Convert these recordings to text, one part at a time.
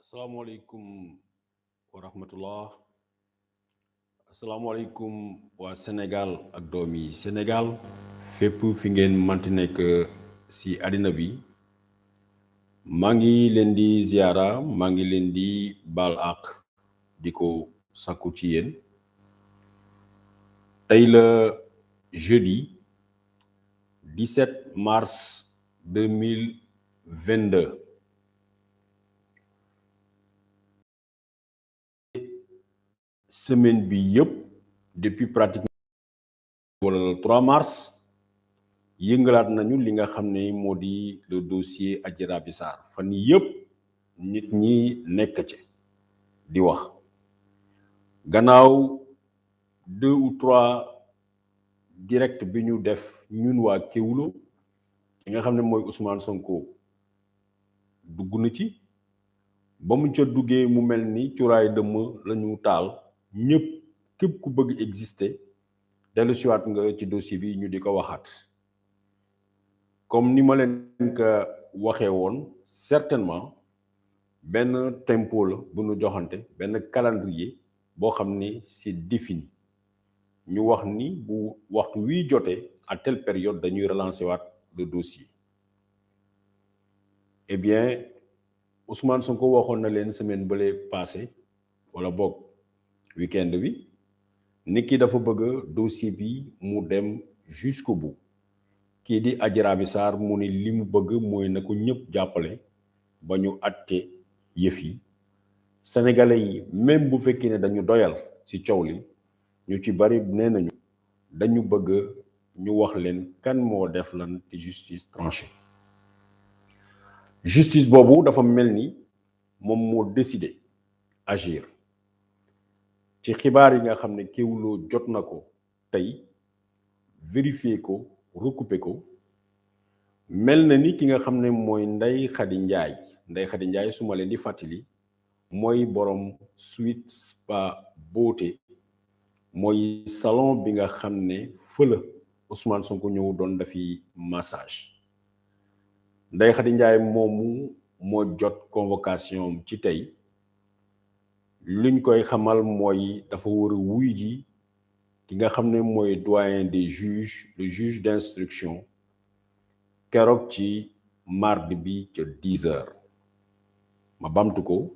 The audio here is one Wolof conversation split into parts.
Assalamualaikum warahmatullah. Assalamualaikum wa Sénégal ak doomi Sénégal fépp fi ngeen manti nekk si àddina bi maa ngi leen di ziara maa ngi leen di baal àq di ko sàkku ci yéen tey la jeudi 17 mars 2022 semaine bi yëpp depuis pratiquement wala le 3 mars yëngalaat nañu li nga xam ne moo di le dossier Adji Raby Sarr fan yii yëpp nit ñi nekk ci di wax gannaaw 2 ou 3 direct bi ñu def ñun waa Kéwoulo ki nga xam ne mooy Ousmane Sonko dugg na ci ba mu ca duggee mu mel ni cuuraay dëmm lañu taal ñëpp képp ku bëgg exister dellu siwaat nga ci dossier bi ñu di ko waxaat comme ni ma leen ko waxee woon certainement benn tempo la bu ñu joxante benn calendrier boo xam ni c'est défini ñu wax ni bu waxtu wii jotee à telle période dañuy relancer waat le dossier eh bien Ousmane Sonko waxoon na leen semaine bële passé wala boog week-end bi nit ki dafa bëgg dossier bi mu dem jusqu'au bout kii di Adji Raby Sarr mu ni li mu bëgg mooy na ko ñëpp jàppale ba ñu àtte yëf yi sénégalais yi même bu fekkee ne dañu doyal ci coow li ñu ci bari nee nañu dañu bëgg ñu wax leen kan moo def lan ci justice tranchée justice boobu dafa mel ni moom moo décidé agir ci xibaar yi nga xam ne Kéwoulo jot na ko tey vérifier ko recouper ko mel na ni ki nga xam ne mooy Ndeye Khady Ndiaye su ma leen di fàttali mooy borom Sweet Spa Beauté mooy salon bi nga xam ne fëla Ousmane Sonko ñëw doon dafi massage Ndeye Khady Ndiaye moomu moo jot convocation ci tey luñ koy xamal mooy dafa war a wuy ji ki nga xam ne mooy doyen des juges le juge d'instruction keroog ci mardi bi ca 10 heures ma bamtu ko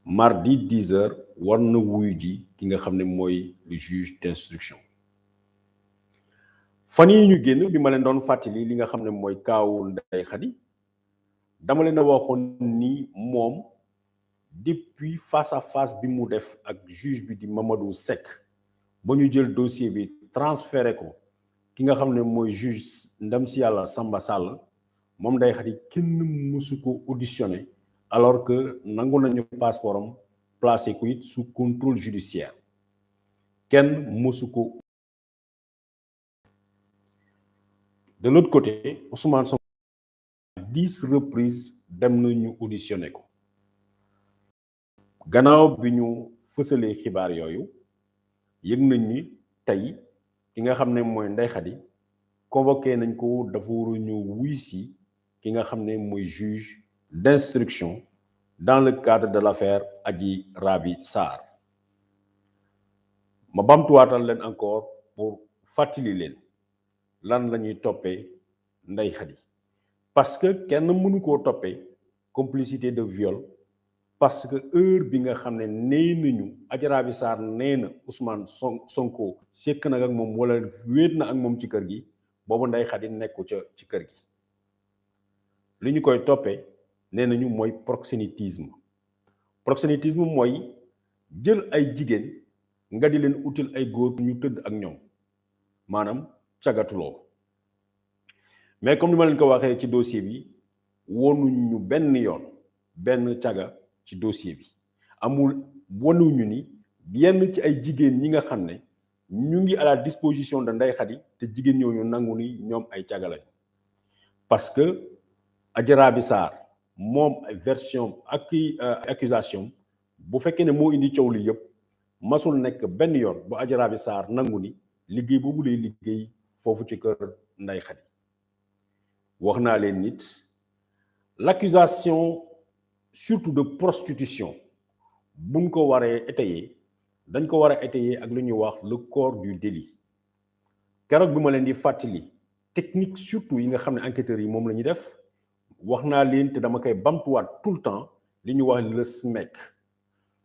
mardi 10 heures war na wuy ji ki nga xam ne mooy le juge d'instruction fan yi ñu génn bi ma leen doon fàttali li nga xam ne mooy kaawul Ndeye Khady dama leen a waxoon ni moom depuis face à face bi mu def ak juge bi di Mamadou Seck ba ñu jël dossier bi transféré ko ki nga xam ne mooy juge ndam si yàlla Samba Sall moom Ndeye Khady kenn mësu ko auditionné alors que nangu nañu passeport am placé ko it sous contrôle judiciaire kenn mësu ko. De l'autre côté Ousmane Sonko 10 reprises dem nañu auditionné ko gannaaw bi ñu fësalee xibaar yooyu yëg nañ ni tey ki nga xam ne mooy Ndeye Khady convoqué nañ ko dafa war a ñëw wuy si ki nga xam ne mooy juge d'instruction dans le cadre de l'affaire Adji Raby Sarr ma bamtuwaatal leen encore pour fàttali leen lan la ñuy toppee Ndeye Khady parce que kenn mënu koo toppee complicité de viol parce que heure bi nga xam ne nee nañu Adji Raby Sarr nee na Ousmane Sonko sekk na ak moom wala wéet na ak moom ci kër gi boobu Ndeye Khady nekku ca ci kër gi li ñu koy toppee nee nañu mooy proxénétisme mooy jël ay jigéen nga di leen util ay góor ñu tëdd ak ñoom maanaam cagatuloo mais comme ni ma leen ko waxee ci dossier bi wonuñ ñu benn yoon benn caga ci dossier bi amul wonuñu ni yenn ci ay jigéen ñi nga xam ne ñu ngi à la disposition de Ndeye Khady te jigéen ñooñu nangu ni ñoom ay caga lañ parce que Adji Raby Sarr moom version ak accusation bu fekkee ne moo indi coow li yëpp masul nekk benn yoon bu Adji Raby Sarr nangu ni liggéey boobu lay liggéey foofu ci kër Ndeye Khady wax naa leen nit l'accusation surtout de prostitution buñ ko waree étayer dañ ko war a étayer ak lu ñuy wax le corps du délit keroog bi ma leen di fàttali technique surtout yi nga xam ne enquêteurs yi moom la ñuy def wax naa leen te dama koy bamtuwaat tout le temps li ñuy wax le SMEC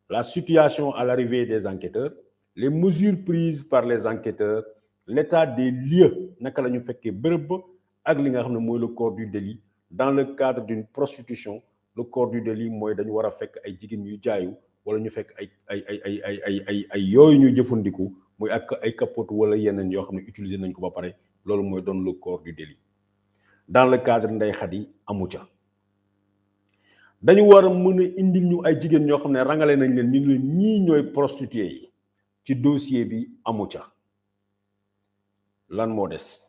la situation à l'arrivée des enquêteurs les mesures prises par les enquêteurs l'état des lieux naka la ñu fekkee bërëb ba ak li nga xam ne mooy le corps du délit dans le cadre d'une prostitution le corps du délit mooy dañu war a fekk ay jigéen ñuy jaayu wala ñu fekk ay yooyu ñuy jëfandiku muy ak ay capote wala yeneen yoo xam ne utiliser nañ ko ba pare loolu mooy doon le corps du délit dans le cadre Ndeye Khady amu ca dañu war a mën a indil ñu ay jigéen ñoo xam ne rangale nañ leen ñu leen ñii ñooy prostituées yi ci dossier bi amu ca lan moo des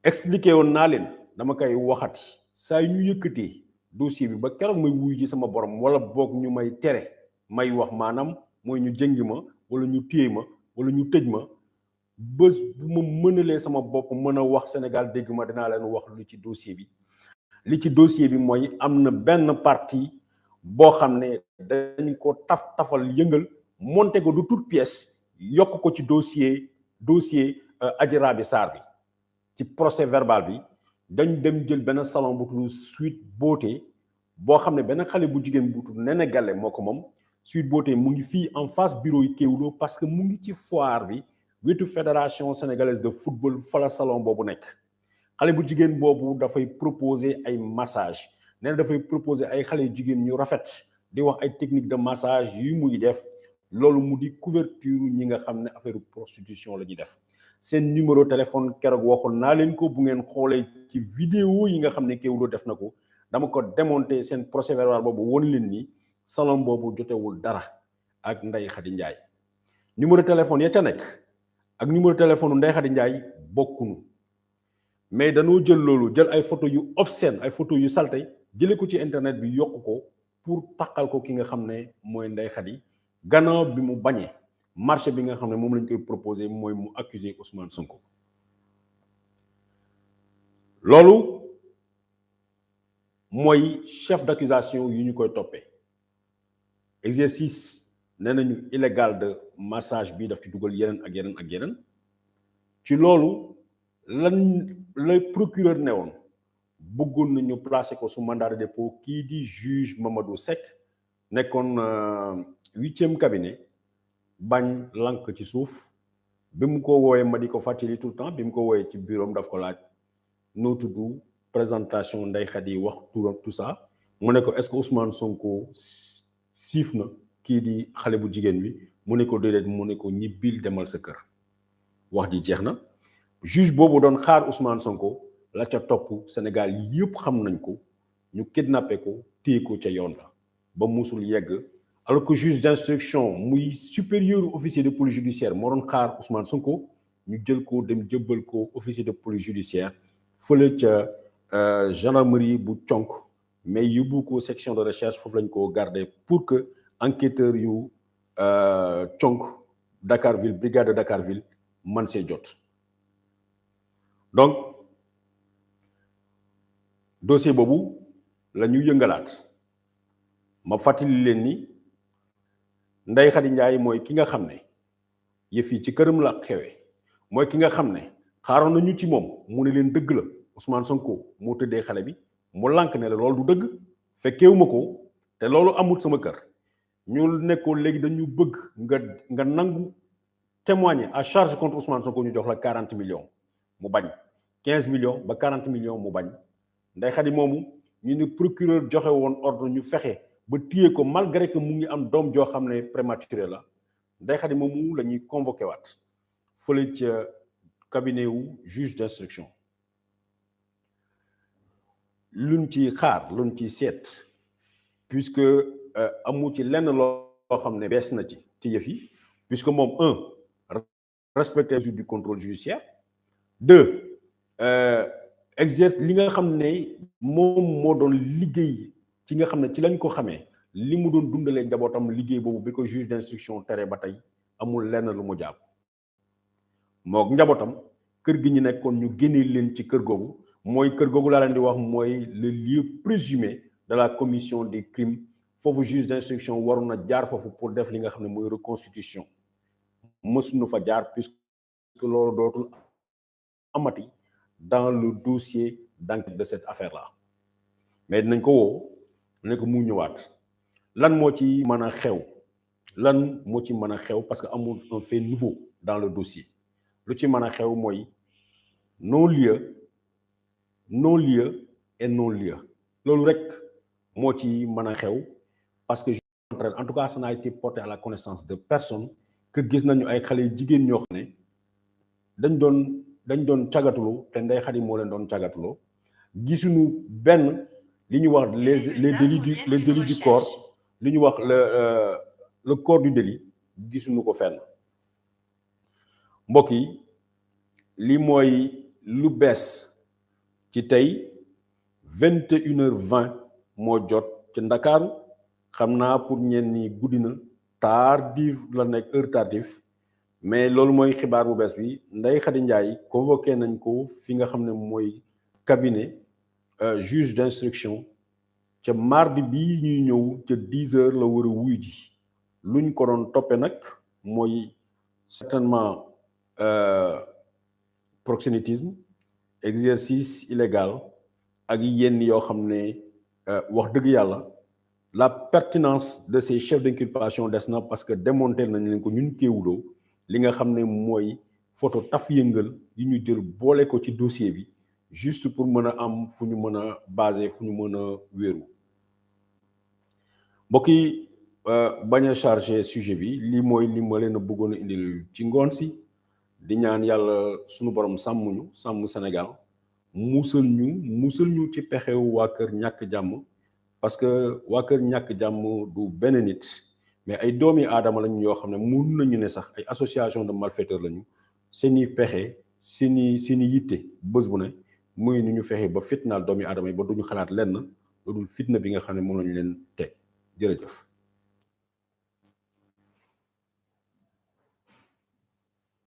expliqué woon naa leen dama koy waxati saa yu ñu yëkkatee dossier bi ba keroog may wuy ji sama borom wala boog ñu may tere may wax maanaam mooy ñu jëngi ma wala ñu téye ma wala ñu tëj ma bés bu ma mënalee sama bopp mën a wax Sénégal dégg ma dinaa leen wax lu ci dossier bi li ci dossier bi mooy am na benn partie boo xam ne dañ ko tafal yëngal monté ko de toute pièce yokk ko ci dossier Adji Raby Sarr bi ci procès verbal bi dañ dem jël benn salon bu tudd Sweet Beauté boo xam ne benn xale bu jigéen bu tudd Néné Gallé moo ko moom Sweet Beauté mu ngi fii en face bureau yi Kéwoulo parce que mu ngi ci foire bi wetu fédération sénégalaise de football fa la salon boobu nekk xale bu jigéen boobu dafay proposer ay massage nee na dafay proposer ay xale jigéen ñu rafet di wax ay technique de massage yu muy def loolu mu di couverture ñi nga xam ne affaire prostitution la ñuy def seen numéro téléphone keroog waxoon naa leen ko bu ngeen xoolee ci vidéo yi nga xam ne Kéwoulo def na ko dama ko démonter seen procès verbal boobu won leen ni salon boobu jotewul dara ak Ndeye Khady Ndiaye numéro téléphone ya ca nekk ak numéro téléphone Ndeye Khady Ndiaye bokkunu mais danoo jël loolu jël ay photo yu obscène ay photo yu salte jële ko ci internet bi yokk ko pour taqal ko ki nga xam ne mooy Ndeye Khady gannaaw bi mu bañee marché bi nga xam ne moom lañ koy proposé mooy mu accuser Ousmane Sonko loolu mooy chef d'accusation yu ñu koy toppee exercice nee nañu illégal de massage bi daf ci dugal yeneen ak yeneen ak yeneen ci loolu lan lay procureur ne woon bëggoon nañu placer ko sous mandat de dépôt kii di juge Mamadou Seck nekkoon 8e cabinet bañ lank ci suuf bi mu ko wooyee ma di ko fàttali tout le temps bi mu ko wooyee ci bureau daf ko laaj noo tudd présentation Ndeye Khady wax turam tout ça mu ne ko est-ce que Ousmane Sonko siif na kii di xale bu jigéen bi mu ne ko déedéet mu ne ko ñibbil demal sa kër wax ji jeex na juge boobu doon xaar Ousmane Sonko la ca topp Sénégal yëpp xam nañ ko ñu kidnappé ko téye ko ca yoon la ba musul yegg alors que juge d'instruction muy supérieur officier de police judiciaire moo doon xaar Ousmane Sonko ñu jël ko dem jëbbal ko officier de police judiciaire fële ca gendarmerie bu Conk mais yóbbu ko section de recherche foofu lañ ko garder pour que enquêteur yu Conk Dakarville brigade de Dakarville man see jot donc dossier boobu la ñu yëngalaat ma fàttali leen ni Ndeye Khady Ndiaye mooy ki nga xam ne yëf yi ci këram la xewe mooy ki nga xam ne xaaroon nañu ci moom mu ne leen dëgg la Ousmane Sonko moo tëddee xale bi mu lànk ne la loolu du dëgg fekkeewuma ko te loolu amut sama kër ñu nekkoon léegi dañu bëgg nga nangu témoigner à charge contre Ousmane Sonko ñu jox la 40 millions mu bañ 15 millions ba 40 millions mu bañ Ndeye Khady moomu ñu ne procureur joxe woon ordre ñu fexe ba téye ko malgré que mu ngi am doom joo xam ne prématuré la Ndeye Khady moomu la ñuy convoqué waat fële ca cabinet wu juge d'instruction luñ ci xaar luñ ci seet puisque amu ci lenn loo xam ne bees na ci yëf yi puisque moom respecter du contrôle judiciaire 2 exerce li nga xam ne moom moo doon liggéey ci nga xam ne ci lañ ko xamee li mu doon dundalee njabootam liggéey boobu bi ko juge d'instruction tere ba tey amul lenn lu mu jàpp mook njabootam kër gi ñu nekkoon ñu génnee leen ci kër googu mooy kër googu laa leen di wax mooy le lieu présumé de la commission des crimes foofu juge d'instruction waroon na jaar foofu pour def li nga xam ne mooy reconstitution mësuñu fa jaar puisque loolu dootul amati dans le dossier d'enquête de cette affaire-là mais dinañ ko woo ne ko mu ñëwaat lan moo ci mën a xew lan moo ci mën a xew parce que amul un fait nouveau dans le dossier lu ci mën a xew mooy non-lieu non-lieu et non-lieu loolu rek moo ci mën a xew parce que en tout cas ça n'a été porté à la connaissance de personne que gis nañu ay xale yu jigéen ñoo xam ne dañ doon cagatuloo te Ndeye Khady moo leen doon cagatuloo gisuñu benn li ñu wax les délits du corps li ñu wax le corps du délit gisuñu ko fenn mbokk yi li mooy lu bees ci tey 21h20 moo jot ci Ndakaaru xam naa pour ñenn ñi guddi na tardive la nekk heure tardive mais loolu mooy xibaar bu bees bi Ndeye Khady Ndiaye convoqué nañ ko fi nga xam ne mooy cabinet juge d'instruction ca mardi bii ñuy ñëw ca 10h la war a wuy ji luñ ko doon toppe nag mooy certainement proxénétisme exercice illégal ak yenn yoo xam ne wax dëgg yàlla la pertinence de ces chefs d'inculpation des na parce que démonté nañ leen ko ñun Kéwoulo li nga xam ne mooy photo taf yëngal yi ñu jël boole ko ci dossier bi juste pour mën a am fu ñu mën a basé fu ñu mën a wéeru mbokk yi bañ a chargé sujet bi lii mooy li ma leen a bëggoon a indil ci ngoon si di ñaan yàlla suñu borom sàmmuñu sàmm Sénégal musal ñu ci pexew waa kër ñàkk jàmm parce que waa kër ñàkk jàmm du benn nit mais ay doomi aadama lañu yoo xam ne mun nañu ne sax ay association de malfaiteurs lañu seeni pexe seeni yitte bés bu ne muy nu ñu fexe ba fitnaal doomi aadama yi ba duñu xalaat lenn lu dul fitna bi nga xam ne moom lañu leen teg jërëjëf